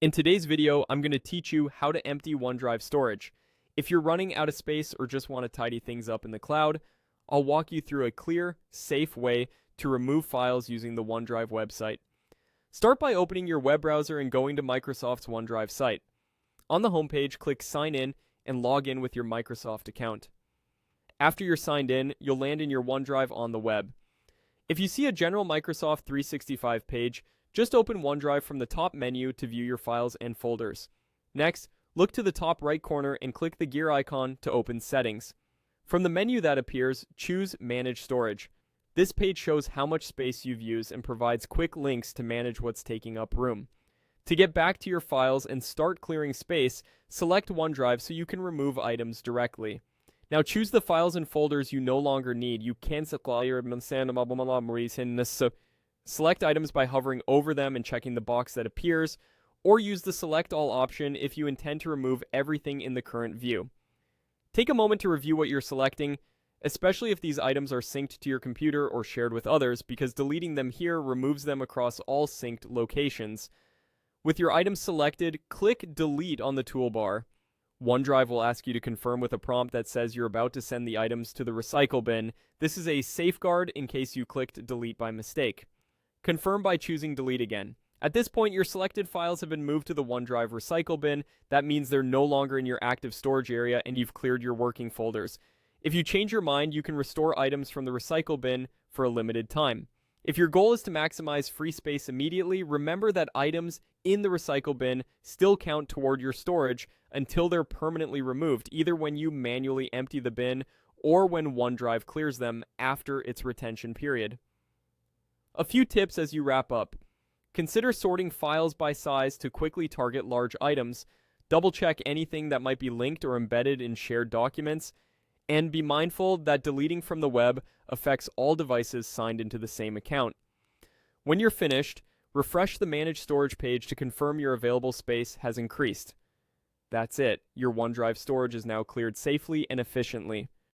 In today's video, I'm going to teach you how to empty OneDrive storage. If you're running out of space or just want to tidy things up in the cloud, I'll walk you through a clear, safe way to remove files using the OneDrive website. Start by opening your web browser and going to Microsoft's OneDrive site. On the homepage, click Sign In and log in with your Microsoft account. After you're signed in, you'll land in your OneDrive on the web. If you see a general Microsoft 365 page, just open OneDrive from the top menu to view your files and folders. Next, look to the top right corner and click the gear icon to open Settings. From the menu that appears, choose Manage Storage. This page shows how much space you've used and provides quick links to manage what's taking up room. To get back to your files and start clearing space, select OneDrive so you can remove items directly. Now choose the files and folders you no longer need. You can select items by hovering over them and checking the box that appears, or use the Select All option if you intend to remove everything in the current view. Take a moment to review what you're selecting, especially if these items are synced to your computer or shared with others, because deleting them here removes them across all synced locations. With your items selected, click Delete on the toolbar. OneDrive will ask you to confirm with a prompt that says you're about to send the items to the recycle bin. This is a safeguard in case you clicked Delete by mistake. Confirm by choosing Delete again. At this point, your selected files have been moved to the OneDrive recycle bin. That means they're no longer in your active storage area and you've cleared your working folders. If you change your mind, you can restore items from the recycle bin for a limited time. If your goal is to maximize free space immediately, remember that items in the recycle bin still count toward your storage until they're permanently removed, either when you manually empty the bin or when OneDrive clears them after its retention period. A few tips as you wrap up. Consider sorting files by size to quickly target large items. Double check anything that might be linked or embedded in shared documents. And be mindful that deleting from the web affects all devices signed into the same account. When you're finished, refresh the Manage Storage page to confirm your available space has increased. That's it. Your OneDrive storage is now cleared safely and efficiently.